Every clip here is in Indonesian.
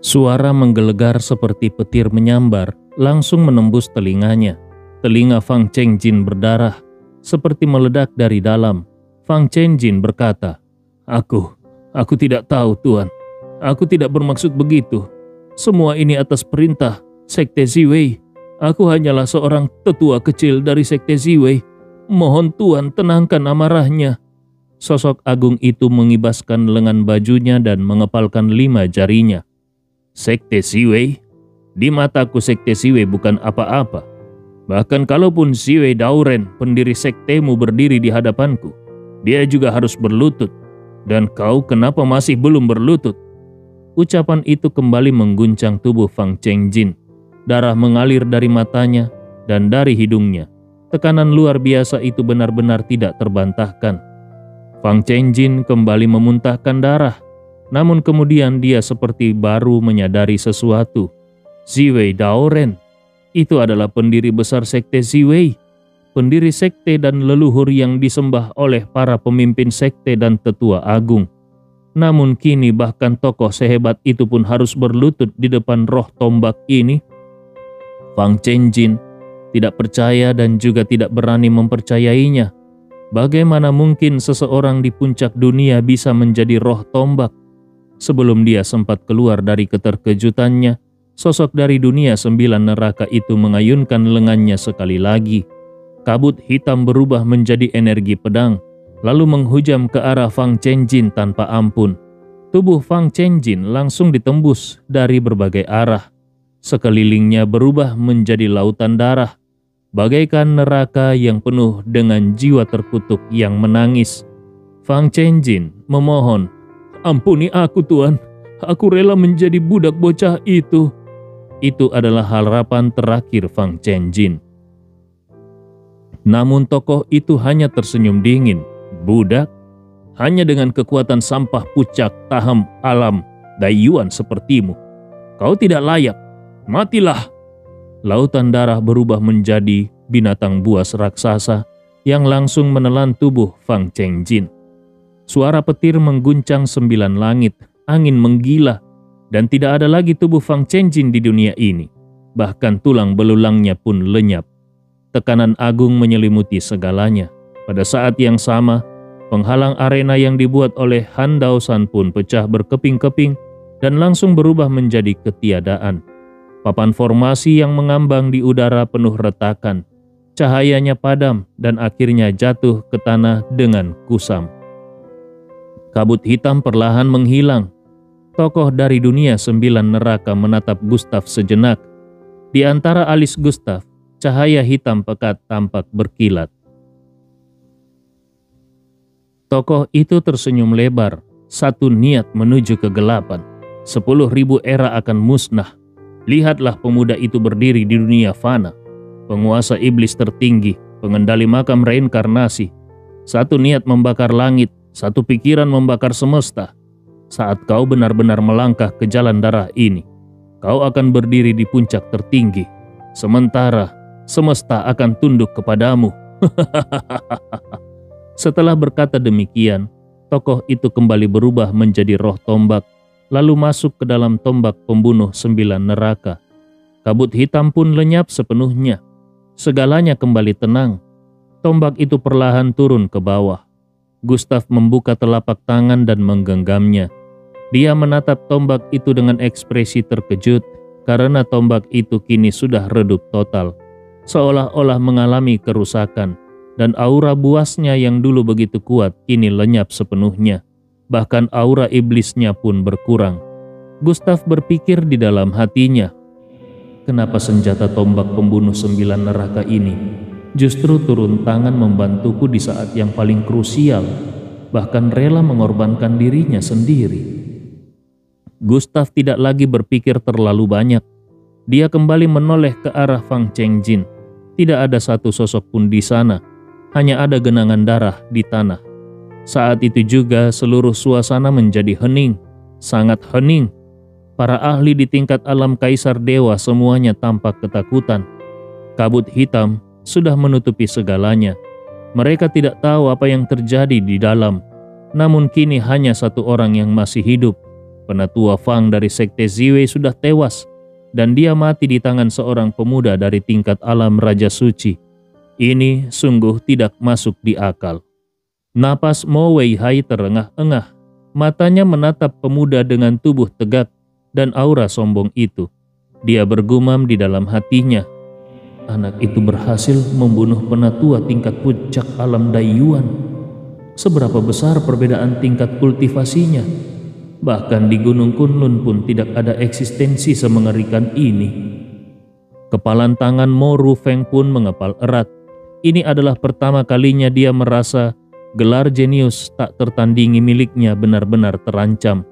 Suara menggelegar seperti petir menyambar, langsung menembus telinganya. Telinga Fang Chengjin berdarah, seperti meledak dari dalam. Fang Chengjin berkata, Aku tidak tahu Tuan. Aku tidak bermaksud begitu. Semua ini atas perintah Sekte Ziwei. Aku hanyalah seorang tetua kecil dari Sekte Ziwei. Mohon Tuan tenangkan amarahnya. Sosok agung itu mengibaskan lengan bajunya dan mengepalkan 5 jarinya. Sekte Ziwei? Di mataku Sekte Ziwei bukan apa-apa. Bahkan kalaupun Ziwei Daoren, pendiri sektemu, berdiri di hadapanku, dia juga harus berlutut. Dan kau kenapa masih belum berlutut? Ucapan itu kembali mengguncang tubuh Fang Chengjin. Darah mengalir dari matanya dan dari hidungnya. Tekanan luar biasa itu benar-benar tidak terbantahkan. Fang Chengjin kembali memuntahkan darah. Namun kemudian dia seperti baru menyadari sesuatu. Ziwei Daoren, itu adalah pendiri besar Sekte Ziwei. Pendiri sekte dan leluhur yang disembah oleh para pemimpin sekte dan tetua agung. Namun kini bahkan tokoh sehebat itu pun harus berlutut di depan roh tombak ini. Fang Chengjin tidak percaya dan juga tidak berani mempercayainya. Bagaimana mungkin seseorang di puncak dunia bisa menjadi roh tombak? Sebelum dia sempat keluar dari keterkejutannya, sosok dari dunia 9 neraka itu mengayunkan lengannya sekali lagi. Kabut hitam berubah menjadi energi pedang, lalu menghujam ke arah Fang Chengjin tanpa ampun. Tubuh Fang Chengjin langsung ditembus dari berbagai arah. Sekelilingnya berubah menjadi lautan darah, bagaikan neraka yang penuh dengan jiwa terkutuk yang menangis. Fang Chengjin memohon, "Ampuni aku Tuan, aku rela menjadi budak bocah itu." Itu adalah harapan terakhir Fang Chengjin. Namun tokoh itu hanya tersenyum dingin. Budak? Hanya dengan kekuatan sampah pucak taham alam Daiyuan sepertimu. Kau tidak layak. Matilah. Lautan darah berubah menjadi binatang buas raksasa yang langsung menelan tubuh Fang Chengjin. Suara petir mengguncang 9 langit, angin menggila, dan tidak ada lagi tubuh Fang Chengjin di dunia ini. Bahkan tulang belulangnya pun lenyap. Tekanan agung menyelimuti segalanya. Pada saat yang sama, penghalang arena yang dibuat oleh Han Daoshan pun pecah berkeping-keping dan langsung berubah menjadi ketiadaan. Papan formasi yang mengambang di udara penuh retakan. Cahayanya padam dan akhirnya jatuh ke tanah dengan kusam. Kabut hitam perlahan menghilang. Tokoh dari dunia 9 neraka menatap Gustaf sejenak. Di antara alis Gustaf, cahaya hitam pekat tampak berkilat. Tokoh itu tersenyum lebar, satu niat menuju kegelapan. 10.000 era akan musnah. Lihatlah pemuda itu berdiri di dunia fana. Penguasa iblis tertinggi, pengendali makam reinkarnasi. Satu niat membakar langit, satu pikiran membakar semesta. Saat kau benar-benar melangkah ke jalan darah ini, kau akan berdiri di puncak tertinggi. Sementara semesta akan tunduk kepadamu. Setelah berkata demikian, tokoh itu kembali berubah menjadi roh tombak, lalu masuk ke dalam tombak pembunuh 9 neraka. Kabut hitam pun lenyap sepenuhnya. Segalanya kembali tenang. Tombak itu perlahan turun ke bawah. Gustaf membuka telapak tangan dan menggenggamnya. Dia menatap tombak itu dengan ekspresi terkejut karena tombak itu kini sudah redup total. Seolah-olah mengalami kerusakan, dan aura buasnya yang dulu begitu kuat kini lenyap sepenuhnya. Bahkan aura iblisnya pun berkurang. Gustaf berpikir di dalam hatinya, kenapa senjata tombak pembunuh 9 neraka ini justru turun tangan membantuku di saat yang paling krusial, bahkan rela mengorbankan dirinya sendiri. Gustaf tidak lagi berpikir terlalu banyak. Dia kembali menoleh ke arah Fang Chengjin. Tidak ada satu sosok pun di sana, hanya ada genangan darah di tanah. Saat itu juga seluruh suasana menjadi hening, sangat hening. Para ahli di tingkat alam kaisar dewa semuanya tampak ketakutan. Kabut hitam sudah menutupi segalanya. Mereka tidak tahu apa yang terjadi di dalam. Namun kini hanya satu orang yang masih hidup, Penatua Fang dari Sekte Ziwei sudah tewas, dan dia mati di tangan seorang pemuda dari tingkat alam Raja Suci. Ini sungguh tidak masuk di akal. Napas Mo Wei Hai terengah-engah. Matanya menatap pemuda dengan tubuh tegak dan aura sombong itu. Dia bergumam di dalam hatinya, anak itu berhasil membunuh penatua tingkat puncak alam Daiyuan. Seberapa besar perbedaan tingkat kultivasinya? Bahkan di Gunung Kunlun pun tidak ada eksistensi semengerikan ini. Kepalan tangan Mo Rufeng pun mengepal erat. Ini adalah pertama kalinya dia merasa gelar jenius tak tertandingi miliknya benar-benar terancam.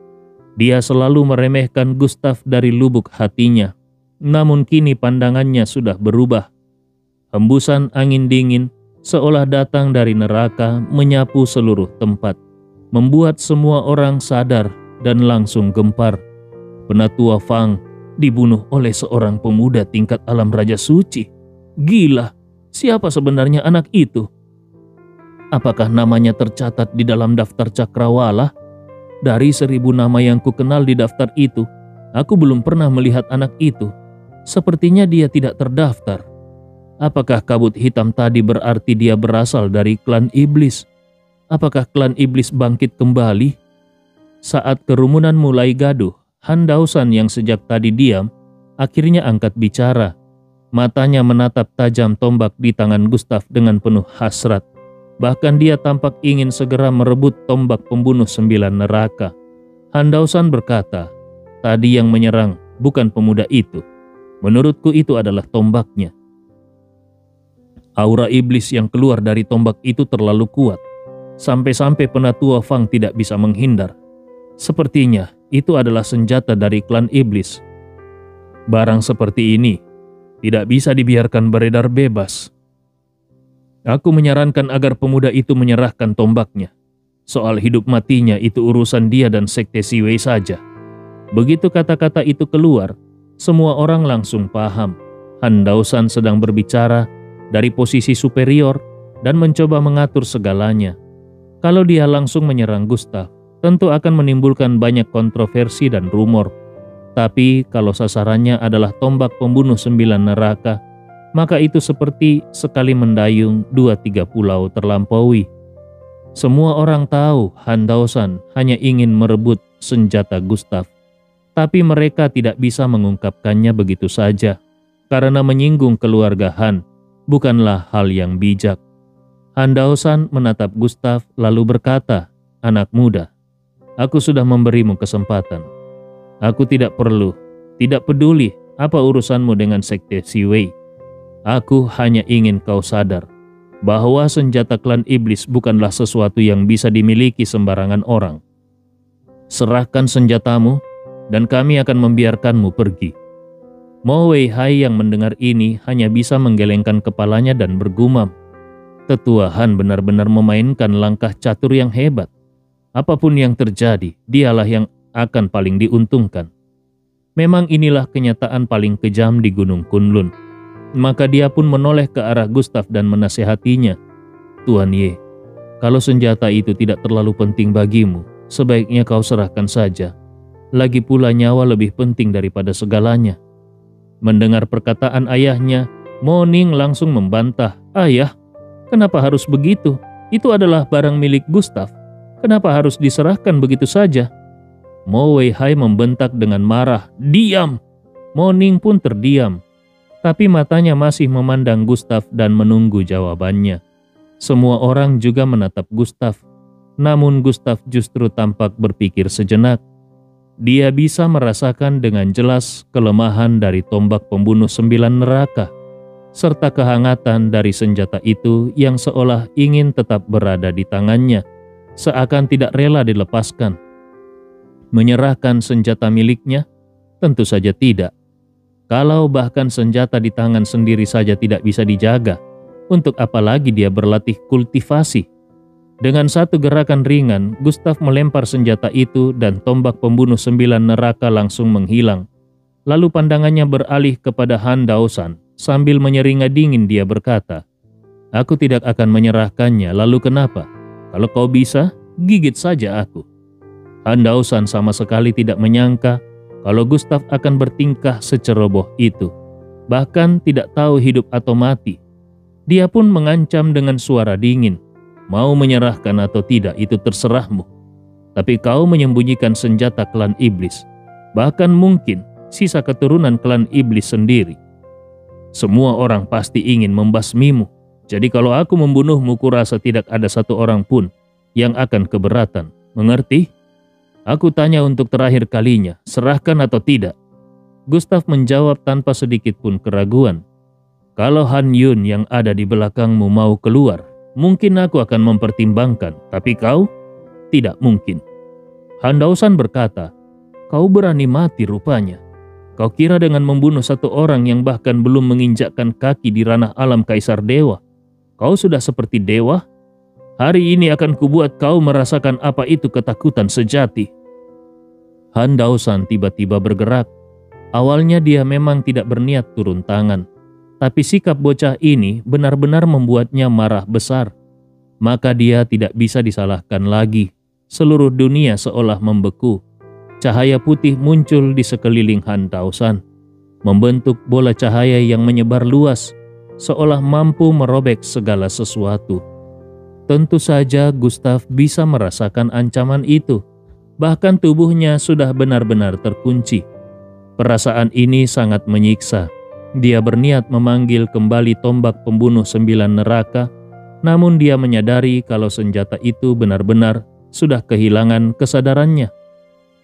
Dia selalu meremehkan Gustav dari lubuk hatinya. Namun kini pandangannya sudah berubah. Hembusan angin dingin seolah datang dari neraka menyapu seluruh tempat, membuat semua orang sadar dan langsung gempar. Penatua Fang dibunuh oleh seorang pemuda tingkat alam Raja Suci. Gila, siapa sebenarnya anak itu? Apakah namanya tercatat di dalam daftar cakrawala? Dari 1000 nama yang kukenal di daftar itu, aku belum pernah melihat anak itu. Sepertinya dia tidak terdaftar. Apakah kabut hitam tadi berarti dia berasal dari klan iblis? Apakah klan iblis bangkit kembali? Saat kerumunan mulai gaduh, Han Daosan yang sejak tadi diam, akhirnya angkat bicara. Matanya menatap tajam tombak di tangan Gustav dengan penuh hasrat. Bahkan dia tampak ingin segera merebut tombak pembunuh 9 neraka. Han Daosan berkata, tadi yang menyerang bukan pemuda itu. Menurutku itu adalah tombaknya. Aura iblis yang keluar dari tombak itu terlalu kuat. Sampai-sampai Penatua Fang tidak bisa menghindar. Sepertinya itu adalah senjata dari klan iblis. Barang seperti ini tidak bisa dibiarkan beredar bebas. Aku menyarankan agar pemuda itu menyerahkan tombaknya. Soal hidup matinya itu urusan dia dan Sekte Ziwei saja. Begitu kata-kata itu keluar, semua orang langsung paham. Han Daosan sedang berbicara dari posisi superior dan mencoba mengatur segalanya. Kalau dia langsung menyerang Gustav, tentu akan menimbulkan banyak kontroversi dan rumor. Tapi kalau sasarannya adalah tombak pembunuh 9 neraka, maka itu seperti sekali mendayung 2-3 pulau terlampaui. Semua orang tahu Han Daosan hanya ingin merebut senjata Gustav. Tapi mereka tidak bisa mengungkapkannya begitu saja, karena menyinggung keluarga Han bukanlah hal yang bijak. Han Daosan menatap Gustav lalu berkata, anak muda, aku sudah memberimu kesempatan. Aku tidak peduli apa urusanmu dengan Sekte Ziwei. Aku hanya ingin kau sadar bahwa senjata klan iblis bukanlah sesuatu yang bisa dimiliki sembarangan orang. Serahkan senjatamu, dan kami akan membiarkanmu pergi. Mo Wei Hai yang mendengar ini hanya bisa menggelengkan kepalanya dan bergumam. Tetua Han benar-benar memainkan langkah catur yang hebat. Apapun yang terjadi, dialah yang akan paling diuntungkan. Memang inilah kenyataan paling kejam di Gunung Kunlun. Maka dia pun menoleh ke arah Gustav dan menasihatinya. Tuan Ye, kalau senjata itu tidak terlalu penting bagimu, sebaiknya kau serahkan saja. Lagi pula nyawa lebih penting daripada segalanya. Mendengar perkataan ayahnya, Mo Ning langsung membantah. Ayah, kenapa harus begitu? Itu adalah barang milik Gustav. Kenapa harus diserahkan begitu saja? Mo Wei Hai membentak dengan marah. Diam! Mo Ning pun terdiam. Tapi matanya masih memandang Gustav dan menunggu jawabannya. Semua orang juga menatap Gustav. Namun Gustav justru tampak berpikir sejenak. Dia bisa merasakan dengan jelas kelemahan dari tombak pembunuh 9 neraka, serta kehangatan dari senjata itu yang seolah ingin tetap berada di tangannya, seakan tidak rela dilepaskan. Menyerahkan senjata miliknya? Tentu saja tidak. Kalau bahkan senjata di tangan sendiri saja tidak bisa dijaga, untuk apa lagi dia berlatih kultivasi? Dengan satu gerakan ringan, Gustav melempar senjata itu dan tombak pembunuh 9 neraka langsung menghilang. Lalu pandangannya beralih kepada Han Daosan. Sambil menyeringai dingin dia berkata, aku tidak akan menyerahkannya, lalu kenapa? Kalau kau bisa, gigit saja aku. Han Daosan sama sekali tidak menyangka kalau Gustav akan bertingkah seceroboh itu, bahkan tidak tahu hidup atau mati. Dia pun mengancam dengan suara dingin, "Mau menyerahkan atau tidak itu terserahmu. Tapi kau menyembunyikan senjata klan iblis, bahkan mungkin sisa keturunan klan iblis sendiri. Semua orang pasti ingin membasmimu. Jadi kalau aku membunuhmu, kurasa tidak ada satu orang pun yang akan keberatan. Mengerti? Aku tanya untuk terakhir kalinya, serahkan atau tidak?" Gustav menjawab tanpa sedikit pun keraguan, "Kalau Han Yun yang ada di belakangmu mau keluar, mungkin aku akan mempertimbangkan, tapi kau? Tidak mungkin." Han Daosan berkata, "Kau berani mati rupanya. Kau kira dengan membunuh satu orang yang bahkan belum menginjakkan kaki di ranah alam Kaisar Dewa, kau sudah seperti dewa? Hari ini akan kubuat kau merasakan apa itu ketakutan sejati." Han Daosan tiba-tiba bergerak. Awalnya dia memang tidak berniat turun tangan, tapi sikap bocah ini benar-benar membuatnya marah besar. Maka dia tidak bisa disalahkan lagi. Seluruh dunia seolah membeku. Cahaya putih muncul di sekeliling Han Daosan, membentuk bola cahaya yang menyebar luas, seolah mampu merobek segala sesuatu. Tentu saja Gustav bisa merasakan ancaman itu. Bahkan tubuhnya sudah benar-benar terkunci. Perasaan ini sangat menyiksa. Dia berniat memanggil kembali tombak pembunuh 9 neraka, namun dia menyadari kalau senjata itu benar-benar sudah kehilangan kesadarannya.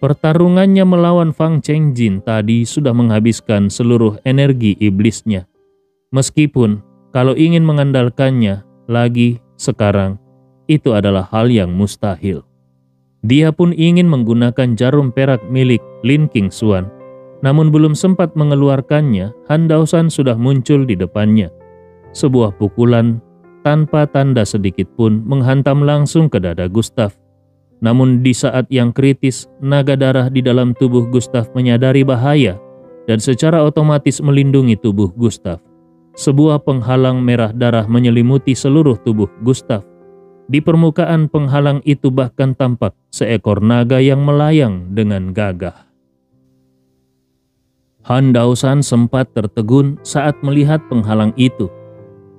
Pertarungannya melawan Fang Chengjin tadi sudah menghabiskan seluruh energi iblisnya. Meskipun kalau ingin mengandalkannya lagi sekarang, itu adalah hal yang mustahil. Dia pun ingin menggunakan jarum perak milik Lin Qingxuan, namun belum sempat mengeluarkannya, Han Daosan sudah muncul di depannya. Sebuah pukulan tanpa tanda sedikit pun menghantam langsung ke dada Gustav. Namun di saat yang kritis, naga darah di dalam tubuh Gustav menyadari bahaya dan secara otomatis melindungi tubuh Gustav. Sebuah penghalang merah darah menyelimuti seluruh tubuh Gustav. Di permukaan penghalang itu bahkan tampak seekor naga yang melayang dengan gagah. Han Daosan sempat tertegun saat melihat penghalang itu,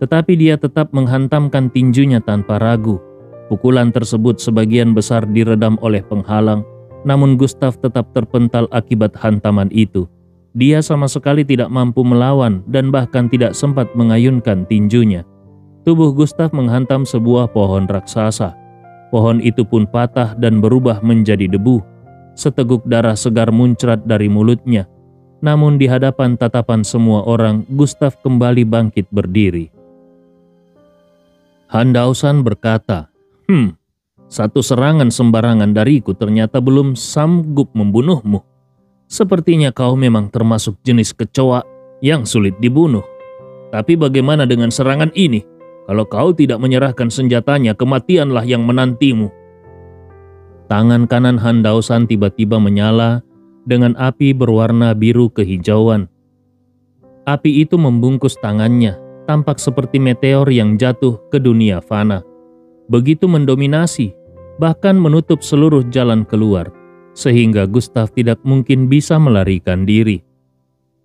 tetapi dia tetap menghantamkan tinjunya tanpa ragu. Pukulan tersebut sebagian besar diredam oleh penghalang, namun Gustav tetap terpental akibat hantaman itu. Dia sama sekali tidak mampu melawan dan bahkan tidak sempat mengayunkan tinjunya. Tubuh Gustav menghantam sebuah pohon raksasa. Pohon itu pun patah dan berubah menjadi debu. Seteguk darah segar muncrat dari mulutnya. Namun di hadapan tatapan semua orang, Gustav kembali bangkit berdiri. Han Daosan berkata, "Satu serangan sembarangan dariku ternyata belum sanggup membunuhmu. Sepertinya kau memang termasuk jenis kecoa yang sulit dibunuh. Tapi bagaimana dengan serangan ini? Kalau kau tidak menyerahkan senjatanya, kematianlah yang menantimu." Tangan kanan Han Daosan tiba-tiba menyala dengan api berwarna biru kehijauan. Api itu membungkus tangannya, tampak seperti meteor yang jatuh ke dunia fana. Begitu mendominasi, bahkan menutup seluruh jalan keluar, sehingga Gustav tidak mungkin bisa melarikan diri.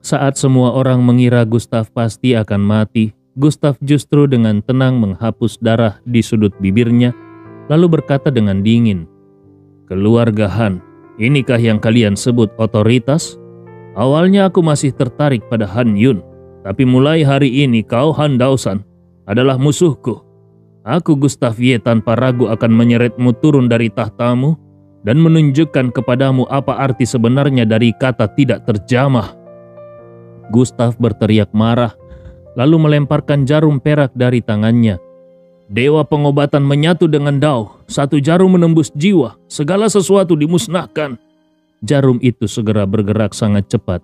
Saat semua orang mengira Gustav pasti akan mati, Gustav justru dengan tenang menghapus darah di sudut bibirnya, lalu berkata dengan dingin, "Keluarga Han, inikah yang kalian sebut otoritas? Awalnya aku masih tertarik pada Han Yun, tapi mulai hari ini kau Han Daosan adalah musuhku. Aku Gustav Ye tanpa ragu akan menyeretmu turun dari tahtamu dan menunjukkan kepadamu apa arti sebenarnya dari kata tidak terjamah." Gustav berteriak marah, lalu melemparkan jarum perak dari tangannya. Dewa pengobatan menyatu dengan Dao, satu jarum menembus jiwa, segala sesuatu dimusnahkan. Jarum itu segera bergerak sangat cepat.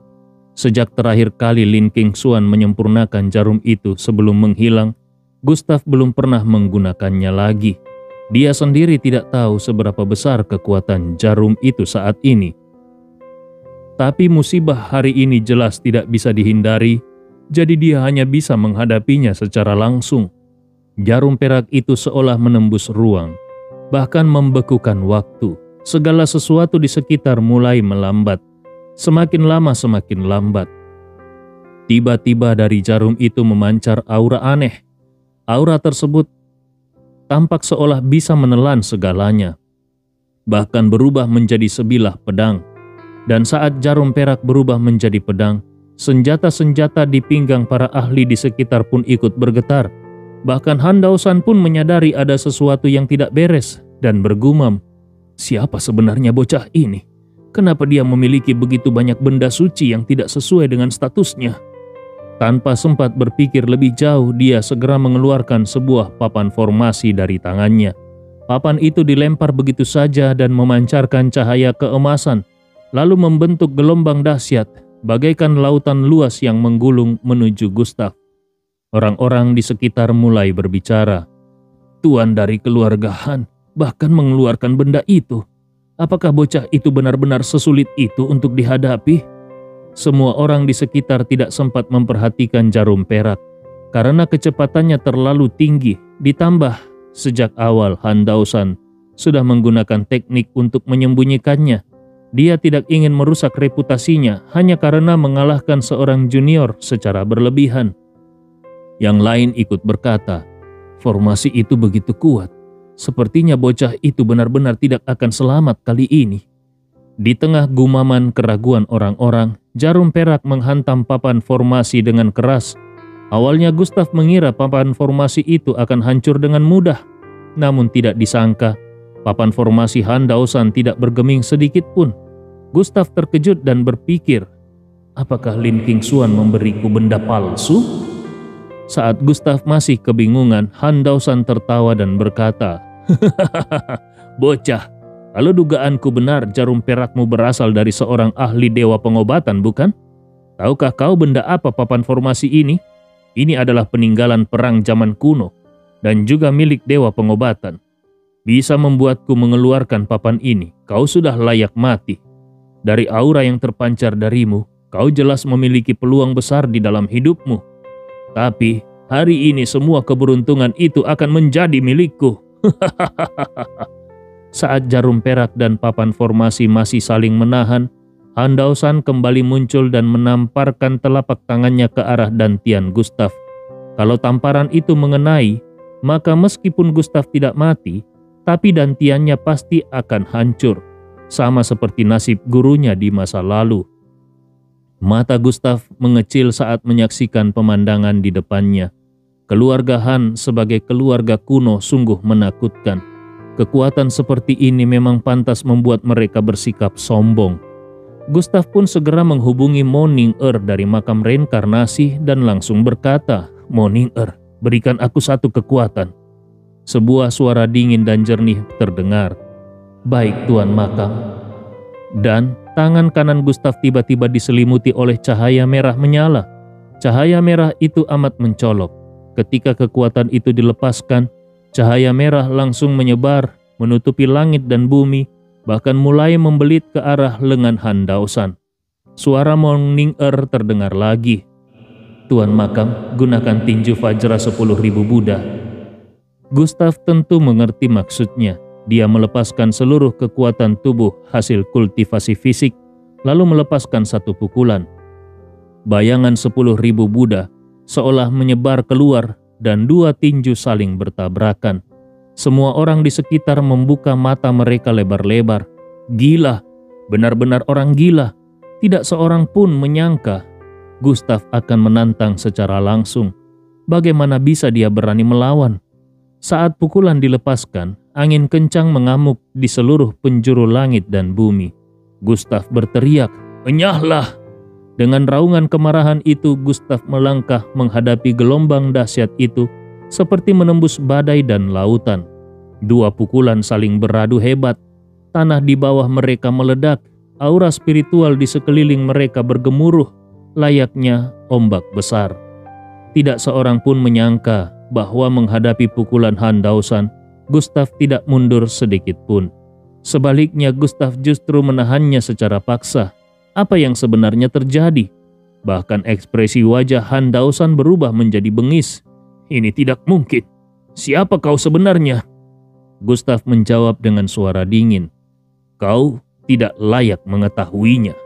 Sejak terakhir kali Lin Qingxuan menyempurnakan jarum itu sebelum menghilang, Gustav belum pernah menggunakannya lagi. Dia sendiri tidak tahu seberapa besar kekuatan jarum itu saat ini. Tapi musibah hari ini jelas tidak bisa dihindari, jadi dia hanya bisa menghadapinya secara langsung. Jarum perak itu seolah menembus ruang, bahkan membekukan waktu, Segala sesuatu di sekitar mulai melambat. Semakin lama semakin lambat. Tiba-tiba dari jarum itu memancar aura aneh. Aura tersebut tampak seolah bisa menelan segalanya. Bahkan berubah menjadi sebilah pedang. Dan saat jarum perak berubah menjadi pedang, senjata-senjata di pinggang para ahli di sekitar pun ikut bergetar. Bahkan Han Daosan pun menyadari ada sesuatu yang tidak beres dan bergumam, "Siapa sebenarnya bocah ini? Kenapa dia memiliki begitu banyak benda suci yang tidak sesuai dengan statusnya?" Tanpa sempat berpikir lebih jauh, dia segera mengeluarkan sebuah papan formasi dari tangannya. Papan itu dilempar begitu saja dan memancarkan cahaya keemasan, lalu membentuk gelombang dahsyat, bagaikan lautan luas yang menggulung menuju Gustaf. Orang-orang di sekitar mulai berbicara. "Tuan dari keluarga Han bahkan mengeluarkan benda itu. Apakah bocah itu benar-benar sesulit itu untuk dihadapi?" Semua orang di sekitar tidak sempat memperhatikan jarum perak, karena kecepatannya terlalu tinggi, ditambah sejak awal Han Daosan sudah menggunakan teknik untuk menyembunyikannya. Dia tidak ingin merusak reputasinya hanya karena mengalahkan seorang junior secara berlebihan. Yang lain ikut berkata, "Formasi itu begitu kuat. Sepertinya bocah itu benar-benar tidak akan selamat kali ini." Di tengah gumaman keraguan orang-orang, jarum perak menghantam papan formasi dengan keras. Awalnya Gustaf mengira papan formasi itu akan hancur dengan mudah. Namun tidak disangka, papan formasi Han Daosan tidak bergeming sedikit pun. Gustaf terkejut dan berpikir, apakah Lin Qingxuan memberiku benda palsu? Saat Gustaf masih kebingungan, Han Daosan tertawa dan berkata, "Bocah, kalau dugaanku benar, jarum perakmu berasal dari seorang ahli dewa pengobatan, bukan? Tahukah kau benda apa papan formasi ini? Ini adalah peninggalan perang zaman kuno dan juga milik dewa pengobatan. Bisa membuatku mengeluarkan papan ini, kau sudah layak mati. Dari aura yang terpancar darimu, kau jelas memiliki peluang besar di dalam hidupmu. Tapi hari ini semua keberuntungan itu akan menjadi milikku." Saat jarum perak dan papan formasi masih saling menahan, Han Daosan kembali muncul dan menamparkan telapak tangannya ke arah dantian Gustaf. Kalau tamparan itu mengenai, maka meskipun Gustaf tidak mati, tapi dantiannya pasti akan hancur, sama seperti nasib gurunya di masa lalu. Mata Gustaf mengecil saat menyaksikan pemandangan di depannya. Keluarga Han sebagai keluarga kuno sungguh menakutkan. Kekuatan seperti ini memang pantas membuat mereka bersikap sombong. Gustaf pun segera menghubungi Mo Ning-er dari makam reinkarnasi dan langsung berkata, "Mo Ning-er, berikan aku satu kekuatan." Sebuah suara dingin dan jernih terdengar. "Baik, Tuan Makam." Dan tangan kanan Gustaf tiba-tiba diselimuti oleh cahaya merah menyala. Cahaya merah itu amat mencolok. Ketika kekuatan itu dilepaskan, cahaya merah langsung menyebar, menutupi langit dan bumi, bahkan mulai membelit ke arah lengan Han Daosan. Suara Mo Ning-er terdengar lagi. "Tuan Makam, gunakan tinju Vajra 10.000 Buddha." Gustaf tentu mengerti maksudnya. Dia melepaskan seluruh kekuatan tubuh hasil kultivasi fisik, lalu melepaskan satu pukulan. Bayangan 10.000 Buddha seolah menyebar keluar dan dua tinju saling bertabrakan. Semua orang di sekitar membuka mata mereka lebar-lebar. Gila, benar-benar orang gila. Tidak seorang pun menyangka Gustaf akan menantang secara langsung. Bagaimana bisa dia berani melawan? Saat pukulan dilepaskan, angin kencang mengamuk di seluruh penjuru langit dan bumi. Gustaf berteriak, "Enyahlah!" Dengan raungan kemarahan itu, Gustaf melangkah menghadapi gelombang dahsyat itu seperti menembus badai dan lautan. Dua pukulan saling beradu hebat. Tanah di bawah mereka meledak, aura spiritual di sekeliling mereka bergemuruh, layaknya ombak besar. Tidak seorang pun menyangka bahwa menghadapi pukulan Han Daosan, Gustaf tidak mundur sedikit pun. Sebaliknya, Gustaf justru menahannya secara paksa. Apa yang sebenarnya terjadi? Bahkan ekspresi wajah Han Daosan berubah menjadi bengis. "Ini tidak mungkin. Siapa kau sebenarnya?" Gustaf menjawab dengan suara dingin. Kau tidak layak mengetahuinya.